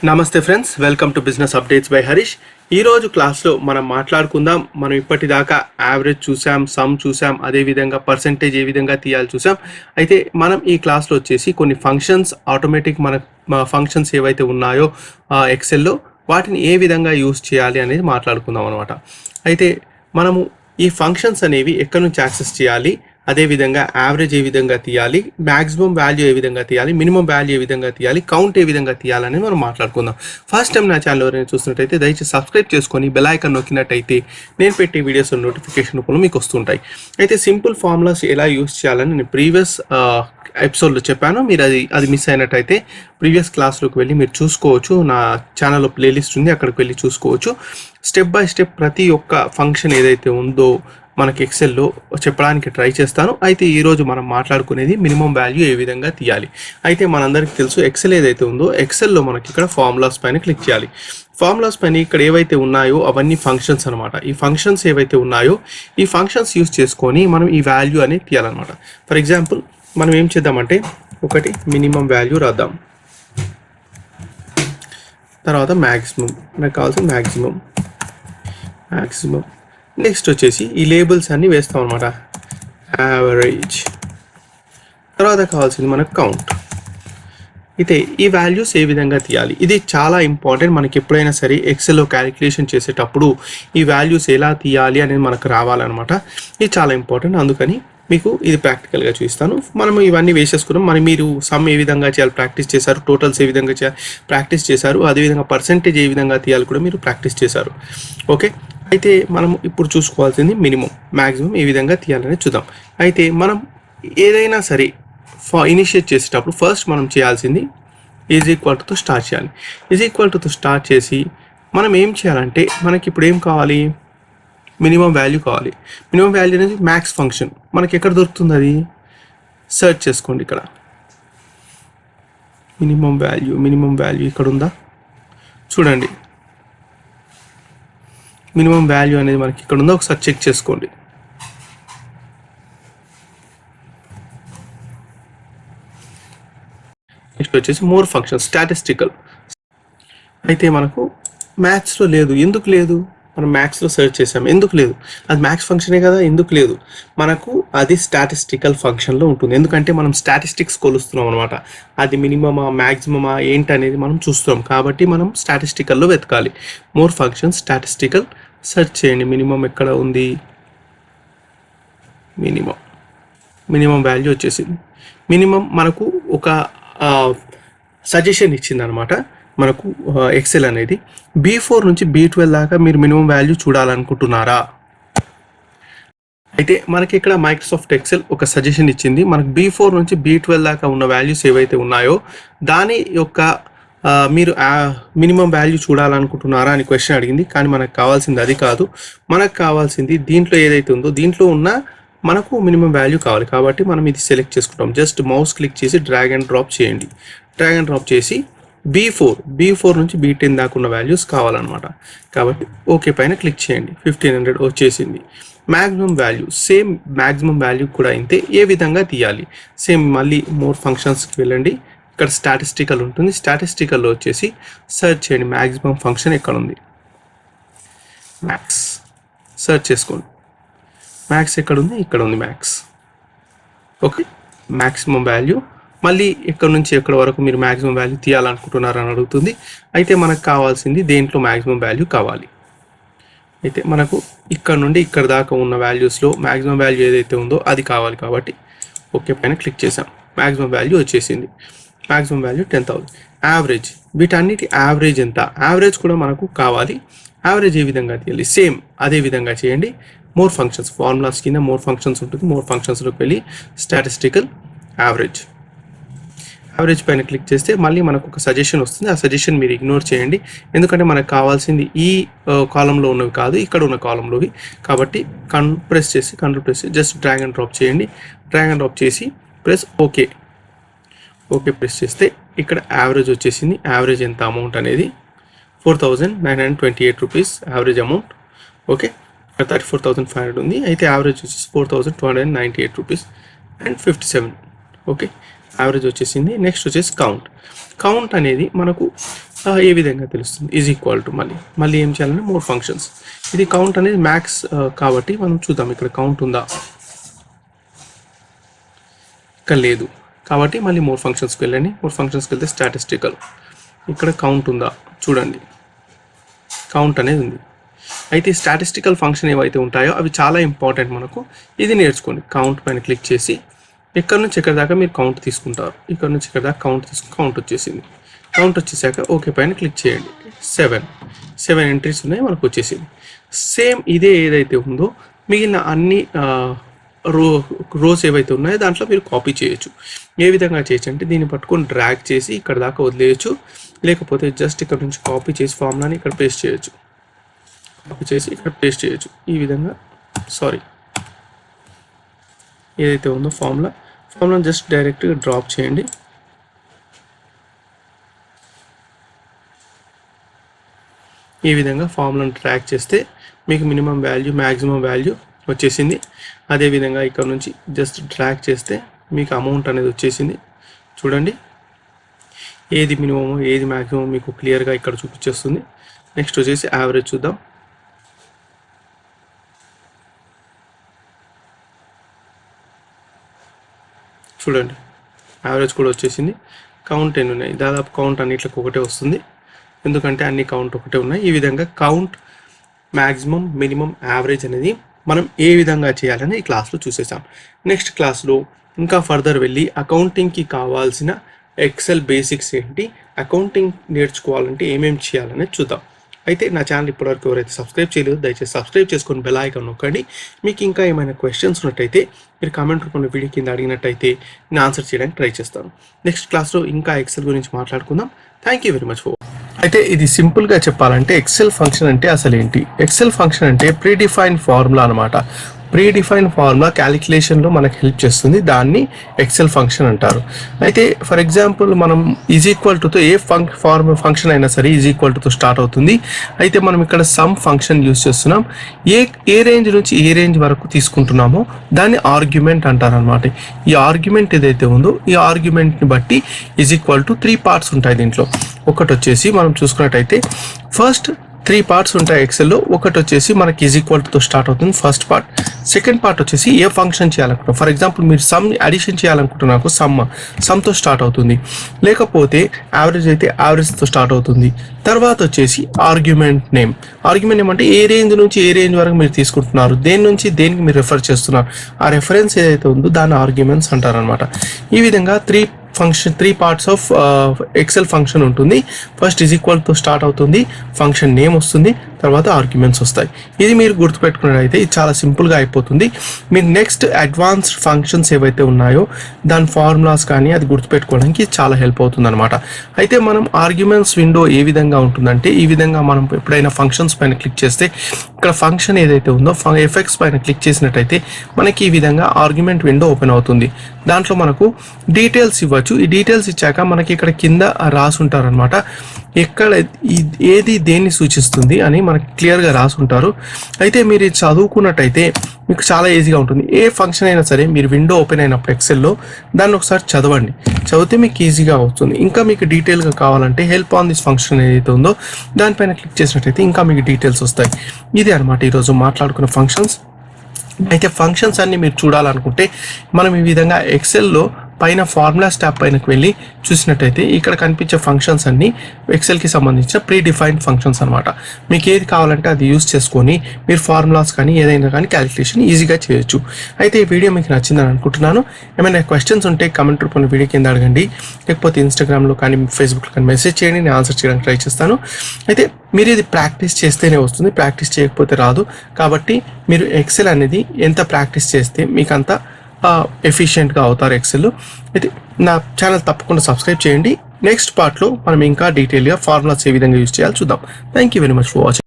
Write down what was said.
నమస్తే friends, welcome to business updates by Harish. ఈ రోజు క్లాస్లో మనం మాట్లాడుకుందాం. మనం ఇప్పటిదాకా యావరేజ్ చూసాం, సమ్ చూసాం, అదేవిధంగా పర్సెంటేజ్ ఏ విధంగా తీయాలి చూసాం. అయితే మనం ఈ క్లాస్లో వచ్చేసి కొన్ని ఫంక్షన్స్, ఆటోమేటిక్ మన ఫంక్షన్స్ ఏవైతే ఉన్నాయో ఎక్సెల్లో వాటిని ఏ విధంగా యూజ్ చేయాలి అనేది మాట్లాడుకుందాం అనమాట. అయితే మనము ఈ ఫంక్షన్స్ అనేవి ఎక్కడి నుంచి యాక్సెస్ చేయాలి, అదేవిధంగా యావరేజ్ ఏ విధంగా తీయాలి, మ్యాక్సిమం వాల్యూ ఏ విధంగా తీయాలి, మినిమం వాల్యూ ఏ విధంగా తీయాలి, కౌంట్ ఏ విధంగా తీయాలని మనం మాట్లాడుకుందాం. ఫస్ట్ టైం నా ఛానల్ ఎవరైనా చూసినట్టయితే దయచేసి సబ్స్క్రైబ్ చేసుకొని బెల్ ఐకాన్ నొక్కినట్టయితే నేను పెట్టే వీడియోస్ నోటిఫికేషన్ రూపంలో మీకు వస్తుంటాయి. అయితే సింపుల్ ఫార్ములాస్ ఎలా యూజ్ చేయాలని నేను ప్రీవియస్ ఎపిసోడ్లో చెప్పాను. మీరు అది మిస్ అయినట్టయితే ప్రీవియస్ క్లాస్లోకి వెళ్ళి మీరు చూసుకోవచ్చు. నా ఛానల్లో ప్లేలిస్ట్ ఉంది, అక్కడికి వెళ్ళి చూసుకోవచ్చు. స్టెప్ బై స్టెప్ ప్రతి ఒక్క ఫంక్షన్ ఏదైతే ఉందో మనకి ఎక్సెల్లో చెప్పడానికి ట్రై చేస్తాను. అయితే ఈరోజు మనం మాట్లాడుకునేది మినిమం వాల్యూ ఏ విధంగా తీయాలి. అయితే మనందరికీ తెలుసు ఎక్సెల్ ఏదైతే ఉందో ఎక్సెల్లో మనకి ఇక్కడ ఫార్ములాస్ పైన క్లిక్ చేయాలి. ఫార్ములాస్ పైన ఇక్కడ ఏవైతే ఉన్నాయో అవన్నీ ఫంక్షన్స్ అనమాట. ఈ ఫంక్షన్స్ ఏవైతే ఉన్నాయో ఈ ఫంక్షన్స్ యూజ్ చేసుకొని మనం ఈ వాల్యూ అనేది తీయాలన్నమాట. ఫర్ ఎగ్జాంపుల్ మనం ఏం చేద్దామంటే ఒకటి మినిమం వాల్యూ రాద్దాం, తర్వాత మ్యాక్సిమం, మనకు కావాల్సిన మ్యాక్సిమం. నెక్స్ట్ వచ్చేసి ఈ లేబుల్స్ అన్నీ వేస్తాం అనమాట. యావరేజ్, తర్వాత కావాల్సింది మనకు కౌంట్. అయితే ఈ వాల్యూస్ ఏ విధంగా తీయాలి, ఇది చాలా ఇంపార్టెంట్. మనకి ఎప్పుడైనా సరే ఎక్సెల్లో క్యాలిక్యులేషన్ చేసేటప్పుడు ఈ వాల్యూస్ ఎలా తీయాలి అనేది మనకు రావాలన్నమాట. ఇది చాలా ఇంపార్టెంట్, అందుకని మీకు ఇది ప్రాక్టికల్గా చూపిస్తాను. మనం ఇవన్నీ వేసేసుకున్నాం. మీరు సమ్ ఏ విధంగా చేయాలి ప్రాక్టీస్ చేశారు, టోటల్స్ ఏ విధంగా చేయాలి ప్రాక్టీస్ చేశారు, అదేవిధంగా పర్సెంటేజ్ ఏ విధంగా తీయాలి కూడా మీరు ప్రాక్టీస్ చేశారు. ఓకే, అయితే మనం ఇప్పుడు చూసుకోవాల్సింది మినిమం, మ్యాక్సిమం ఏ విధంగా తీయాలని చూద్దాం. అయితే మనం ఏదైనా సరే ఇనిషియేట్ చేసేటప్పుడు ఫస్ట్ మనం చేయాల్సింది ఈజ్ ఈక్వల్ టుతో స్టార్ట్ చేయాలి. ఈజ్ ఈక్వల్ టుతో స్టార్ట్ చేసి మనం ఏం చేయాలంటే మనకి ఇప్పుడు ఏం కావాలి, మినిమం వాల్యూ కావాలి. మినిమం వాల్యూ అనేది మ్యాక్స్ ఫంక్షన్ మనకి ఎక్కడ దొరుకుతుంది, అది సెర్చ్ చేసుకోండి. ఇక్కడ మినిమం వాల్యూ ఇక్కడ ఉందా చూడండి. మినిమం వాల్యూ అనేది మనకి ఇక్కడ ఉందో ఒకసారి చెక్ చేసుకోండి. నెక్స్ట్ వచ్చేసి మోర్ ఫంక్షన్, స్టాటిస్టికల్. అయితే మనకు మ్యాథ్స్లో లేదు. ఎందుకు లేదు, మనం మ్యాథ్స్లో సెర్చ్ చేసాం, ఎందుకు లేదు, అది మ్యాథ్స్ ఫంక్షనే కదా, ఎందుకు లేదు, మనకు అది స్టాటిస్టికల్ ఫంక్షన్లో ఉంటుంది. ఎందుకంటే మనం స్టాటిస్టిక్స్ కొలుస్తున్నాం అనమాట. అది మినిమమా మ్యాక్సిమమా ఏంటి అనేది మనం చూస్తున్నాం, కాబట్టి మనం స్టాటిస్టికల్లో వెతకాలి. మోర్ ఫంక్షన్, స్టాటిస్టికల్, సెర్చ్ చేయండి. మినిమం ఎక్కడ ఉంది, మినిమం వాల్యూ వచ్చేసింది. మినిమం మనకు ఒక సజెషన్ ఇచ్చింది అనమాట మనకు ఎక్సెల్ అనేది. B4 నుంచి B12 దాకా మీరు మినిమం వాల్యూ చూడాలనుకుంటున్నారా? అయితే మనకి ఇక్కడ మైక్రోసాఫ్ట్ ఎక్సెల్ ఒక సజెషన్ ఇచ్చింది. మనకు B4 నుంచి B12 దాకా ఉన్న వాల్యూస్ ఏవైతే ఉన్నాయో దాని యొక్క మీరు మినిమం వాల్యూ చూడాలనుకుంటున్నారా అని క్వశ్చన్ అడిగింది. కానీ మనకు కావాల్సింది అది కాదు. మనకు కావాల్సింది దీంట్లో ఏదైతే ఉందో దీంట్లో ఉన్న మనకు మినిమం వాల్యూ కావాలి. కాబట్టి మనం ఇది సెలెక్ట్ చేసుకుంటాం. జస్ట్ మౌస్ క్లిక్ చేసి డ్రాగ్ అండ్ డ్రాప్ చేయండి. డ్రాగ్ అండ్ డ్రాప్ చేసి B4 నుంచి B10 దాకా ఉన్న వాల్యూస్ కావాలన్నమాట. కాబట్టి ఓకే పైన క్లిక్ చేయండి. 1500 వచ్చేసింది. Maximum value, same maximum value కూడా ఇంతే. ఏ విధంగా తీయాలి, సేమ్ మళ్ళీ మోర్ ఫంక్షన్స్కి వెళ్ళండి. ఇక్కడ స్టాటిస్టికల్ ఉంటుంది. స్టాటిస్టికల్లో వచ్చేసి సెర్చ్ చేయండి. మ్యాక్సిమం ఫంక్షన్ ఎక్కడ ఉంది, మ్యాక్స్, సెర్చ్ చేసుకోండి. మ్యాక్స్ ఎక్కడ ఉంది, ఇక్కడ ఉంది మ్యాక్స్. ఓకే, మ్యాక్సిమం వాల్యూ మళ్ళీ ఎక్కడి నుంచి ఎక్కడ వరకు మీరు మ్యాక్సిమం వాల్యూ తీయాలనుకుంటున్నారని అడుగుతుంది. అయితే మనకు కావాల్సింది దేంట్లో మ్యాక్సిమం వాల్యూ కావాలి. అయితే మనకు ఇక్కడ నుండి ఇక్కడ దాకా ఉన్న వాల్యూస్లో మ్యాక్సిమం వాల్యూ ఏదైతే ఉందో అది కావాలి. కాబట్టి ఓకే పైన క్లిక్ చేసాం. మ్యాక్సిమం వాల్యూ వచ్చేసింది. Maximum value 10,000. యావరేజ్, వీటన్నిటి యావరేజ్ ఎంత, యావరేజ్ కూడా మనకు కావాలి. యావరేజ్ ఏ విధంగా తీయాలి, సేమ్ అదే విధంగా చేయండి. మోర్ ఫంక్షన్స్, ఫార్ములాస్ కింద మోర్ ఫంక్షన్స్ ఉంటుంది. మోర్ ఫంక్షన్స్లోకి వెళ్ళి స్టాటిస్టికల్ యావరేజ్ పైన క్లిక్ చేస్తే మళ్ళీ మనకు ఒక సజెషన్ వస్తుంది. ఆ సజెషన్ మీరు ఇగ్నోర్ చేయండి, ఎందుకంటే మనకు కావాల్సింది ఈ కాలంలో ఉన్నవి కాదు, ఇక్కడ ఉన్న కాలంలోవి. కాబట్టి ప్రెస్ చేసి జస్ట్ డ్రాగ్ అండ్ డ్రాప్ చేయండి. డ్రాగ్ అండ్ డ్రాప్ చేసి ప్రెస్ ఓకే ప్రెస్ చేస్తే ఇక్కడ యావరేజ్ వచ్చేసింది. యావరేజ్ ఎంత అమౌంట్ అనేది 4,928 రూపీస్ యావరేజ్ అమౌంట్. ఓకే, 34,500 ఉంది. అయితే యావరేజ్ వచ్చేసి 4,298 రూపీస్ అండ్ 57. ఓకే, యావరేజ్ వచ్చేసింది. నెక్స్ట్ వచ్చేసి కౌంట్ అనేది మనకు ఏ విధంగా తెలుస్తుంది ఈజ్ ఈక్వల్ టు మళ్ళీ ఏం చేయాలంటే మోర్ ఫంక్షన్స్. ఇది కౌంట్ అనేది మ్యాక్స్ కాబట్టి మనం చూద్దాం ఇక్కడ కౌంట్ ఉందా, ఇక్కడ లేదు కాబట్టి మళ్ళీ మోర్ ఫంక్షన్స్కి వెళ్ళండి. మోర్ ఫంక్షన్స్కి వెళ్తే స్టాటిస్టికల్, ఇక్కడ కౌంట్ ఉందా చూడండి, కౌంట్ అనేది ఉంది. అయితే స్టాటిస్టికల్ ఫంక్షన్ ఏవైతే ఉంటాయో అవి చాలా ఇంపార్టెంట్ మనకు. ఇది నేర్చుకోండి. కౌంట్ పైన క్లిక్ చేసి ఎక్కడి నుంచి ఎక్కడి దాకా మీరు కౌంట్ తీసుకుంటారు, ఇక్కడ నుంచి ఇక్కడ దాకా కౌంట్ కౌంట్ వచ్చేసింది. కౌంట్ వచ్చేసాక ఓకే పైన క్లిక్ చేయండి. 7 ఎంట్రీస్ ఉన్నాయి మనకు వచ్చేసింది. సేమ్ ఇదే ఏదైతే ఉందో మిగిలిన అన్ని రోస్ ఏవైతే ఉన్నాయో దాంట్లో మీరు కాపీ చేయొచ్చు. ఏ విధంగా చేయొచ్చు అంటే దీన్ని పట్టుకొని డ్రాగ్ చేసి ఇక్కడ దాకా వదిలేయచ్చు, లేకపోతే జస్ట్ ఇక్కడ నుంచి కాపీ చేసి ఫార్ములాని ఇక్కడ పేస్ట్ చేయొచ్చు. కాపీ చేసి ఇక్కడ పేస్ట్ చేయొచ్చు. ఈ విధంగా ఏదైతే ఉందో ఫార్ములా జస్ట్ డైరెక్ట్గా డ్రాప్ చేయండి. ఈ విధంగా ఫార్ములాను ట్రాక్ చేస్తే మీకు మినిమం వాల్యూ మ్యాక్సిమం వాల్యూ వచ్చేసింది. అదేవిధంగా ఇక్కడ నుంచి జస్ట్ డ్రాగ్ చేస్తే మీకు అమౌంట్ అనేది వచ్చేసింది. చూడండి ఏది మినిమము ఏది మ్యాక్సిమం మీకు క్లియర్గా ఇక్కడ చూపించేస్తుంది. నెక్స్ట్ వచ్చేసి యావరేజ్ చూద్దాం. చూడండి యావరేజ్ కూడా వచ్చేసింది. కౌంట్ ఎన్ని ఉన్నాయి, దాదాపు కౌంట్ అన్నిట్లకు ఒకటే వస్తుంది, ఎందుకంటే అన్ని కౌంట్ ఒకటే ఉన్నాయి. ఈ విధంగా కౌంట్, మ్యాక్సిమం, మినిమం, యావరేజ్ అనేది మనం ఏ విధంగా చేయాలని ఈ క్లాస్లో చూసేసాం. నెక్స్ట్ క్లాస్లో ఇంకా ఫర్దర్ వెళ్ళి అకౌంటింగ్కి కావాల్సిన ఎక్సెల్ బేసిక్స్ ఏంటి, అకౌంటింగ్ నేర్చుకోవాలంటే ఏమేమి చేయాలనేది చూద్దాం. అయితే నా ఛానల్ ఇప్పటివరకు ఎవరైతే సబ్స్క్రైబ్ చేయలేదు దయచేసి సబ్స్క్రైబ్ చేసుకొని బెల్ ఐకాన్ నొక్కండి. మీకు ఇంకా ఏమైనా క్వశ్చన్స్ ఉన్నట్టయితే మీరు కామెంట్ రూపంలో వీడియో కింద అడిగినట్టయితే నేను ఆన్సర్ చేయడానికి ట్రై చేస్తాను. నెక్స్ట్ క్లాస్లో ఇంకా ఎక్సెల్ గురించి మాట్లాడుకుందాం. Thank you very much for. అయితే ఇది సింపుల్గా చెప్పాలంటే ఎక్సెల్ ఫంక్షన్ అంటే అసలు ఏంటి? ఎక్సెల్ ఫంక్షన్ అంటే ప్రీడిఫైన్డ్ ఫార్ములా అనమాట. ప్రీడిఫైన్డ్ ఫార్ములా క్యాలిక్యులేషన్లో మనకు హెల్ప్ చేస్తుంది, దాన్ని ఎక్సెల్ ఫంక్షన్ అంటారు. అయితే ఫర్ ఎగ్జాంపుల్ మనం ఈజ్ ఈక్వల్ టుతో ఏ ఫంక్షన్ అయినా సరే ఈజ్ ఈక్వల్ టుతో స్టార్ట్ అవుతుంది. అయితే మనం ఇక్కడ సమ్ ఫంక్షన్ యూజ్ చేస్తున్నాం. ఏ రేంజ్ నుంచి ఏ రేంజ్ వరకు తీసుకుంటున్నామో దాన్ని ఆర్గ్యుమెంట్ అంటారు అనమాట. ఈ ఆర్గ్యుమెంట్ ఏదైతే ఉందో ఈ ఆర్గ్యుమెంట్ని బట్టి ఈజ్ ఈక్వల్ టు 3 పార్ట్స్ ఉంటాయి దీంట్లో. ఒకటి వచ్చేసి మనం చూసుకున్నట్టయితే ఫస్ట్ 3 పార్ట్స్ ఉంటాయి ఎక్సెల్లో. ఒకటి వచ్చేసి మనకి ఈజ్ ఈక్వల్ టుతో స్టార్ట్ అవుతుంది ఫస్ట్ పార్ట్. సెకండ్ పార్ట్ వచ్చేసి ఏ ఫంక్షన్ చేయాలనుకుంటున్నాం. ఫర్ ఎగ్జాంపుల్ మీరు సమ్ అడిషన్ చేయాలనుకుంటున్నాకు సమ్తో స్టార్ట్ అవుతుంది, లేకపోతే యావరేజ్ అయితే యావరేజ్తో స్టార్ట్ అవుతుంది. తర్వాత వచ్చేసి ఆర్గ్యుమెంట్ నేమ్ అంటే ఏ రేంజ్ నుంచి ఏ రేంజ్ వరకు మీరు తీసుకుంటున్నారు, దేని నుంచి దేనికి మీరు రెఫర్ చేస్తున్నారు, ఆ రెఫరెన్స్ ఏదైతే ఉందో దాన్ని ఆర్గ్యుమెంట్స్ అంటారు అనమాట. ఈ విధంగా 3 పార్ట్స్ ఆఫ్ ఎక్సెల్ ఫంక్షన్ ఉంటుంది. ఫస్ట్ ఈజ్ ఈక్వల్ తో స్టార్ట్ అవుతుంది, ఫంక్షన్ నేమ్ వస్తుంది, తర్వాత ఆర్గ్యుమెంట్స్ వస్తాయి. ఇది మీరు గుర్తుపెట్టుకున్నట్లయితే ఇది చాలా సింపుల్గా అయిపోతుంది. మీరు నెక్స్ట్ అడ్వాన్స్డ్ ఫంక్షన్స్ ఏవైతే ఉన్నాయో దాని ఫార్ములాస్ కానీ అది గుర్తుపెట్టుకోవడానికి చాలా హెల్ప్ అవుతుంది అనమాట. అయితే మనం ఆర్గ్యుమెంట్స్ విండో ఏ విధంగా ఉంటుందంటే ఈ విధంగా మనం ఎప్పుడైనా ఫంక్షన్స్ పైన క్లిక్ చేస్తే ఇక్కడ ఫంక్షన్ ఏదైతే ఉందో ఎఫెక్ట్స్ పైన క్లిక్ చేసినట్టయితే మనకి ఈ విధంగా ఆర్గ్యుమెంట్ విండో ఓపెన్ అవుతుంది. దాంట్లో మనకు డీటెయిల్స్ ఇవ్వచ్చు. ఈ డీటెయిల్స్ ఇచ్చాక మనకి ఇక్కడ కింద రాసి ఉంటారు అనమాట, ఎక్కడ ఏది దేన్ని సూచిస్తుంది అని మనకి క్లియర్గా రాసి ఉంటారు. అయితే మీరు ఇది చదువుకున్నట్టయితే మీకు చాలా ఈజీగా ఉంటుంది. ఏ ఫంక్షన్ అయినా సరే మీరు విండో ఓపెన్ అయినప్పుడు ఎక్సెల్లో దాన్ని ఒకసారి చదివితే మీకు ఈజీగా అవుతుంది. ఇంకా మీకు డీటెయిల్గా కావాలంటే హెల్ప్ ఆన్ దిస్ ఫంక్షన్ ఏదైతే ఉందో దానిపైన క్లిక్ చేసినట్టయితే ఇంకా మీకు డీటెయిల్స్ వస్తాయి. ఇది అనమాట ఈరోజు మాట్లాడుకున్న ఫంక్షన్స్. అయితే ఫంక్షన్స్ అన్ని మీరు చూడాలనుకుంటే మనం ఈ విధంగా ఎక్సెల్లో పైన ఫార్ములాస్ ట్యాబ్ పైనకి వెళ్ళి చూసినట్టయితే ఇక్కడ కనిపించే ఫంక్షన్స్ అన్ని ఎక్సెల్కి సంబంధించిన ప్రీ డిఫైన్డ్ ఫంక్షన్స్ అనమాట. మీకు ఏది కావాలంటే అది యూస్ చేసుకొని మీరు ఫార్ములాస్ కానీ ఏదైనా కానీ క్యాలిక్యులేషన్ ఈజీగా చేయొచ్చు. అయితే ఈ వీడియో మీకు నచ్చిందని అనుకుంటున్నాను. ఏమైనా క్వశ్చన్స్ ఉంటే కామెంట్ రూపంలో వీడియో కింద అడగండి, లేకపోతే ఇన్స్టాగ్రామ్లో కానీ ఫేస్బుక్లో కానీ మెసేజ్ చేయండి, నేను ఆన్సర్ చేయడానికి ట్రై చేస్తాను. అయితే మీరు ఇది ప్రాక్టీస్ చేస్తేనే వస్తుంది, ప్రాక్టీస్ చేయకపోతే రాదు. కాబట్టి మీరు ఎక్సెల్ అనేది ఎంత ప్రాక్టీస్ చేస్తే మీకు అంత ఎఫిషియెంట్గా అవుతారు ఎక్సెల్. అయితే నా ఛానల్ తప్పకుండా సబ్స్క్రైబ్ చేయండి. నెక్స్ట్ పార్ట్లో మనం ఇంకా డీటెయిల్గా ఫార్ములాస్ ఏ విధంగా యూజ్ చేయాలో చూద్దాం. Thank you very much for watching.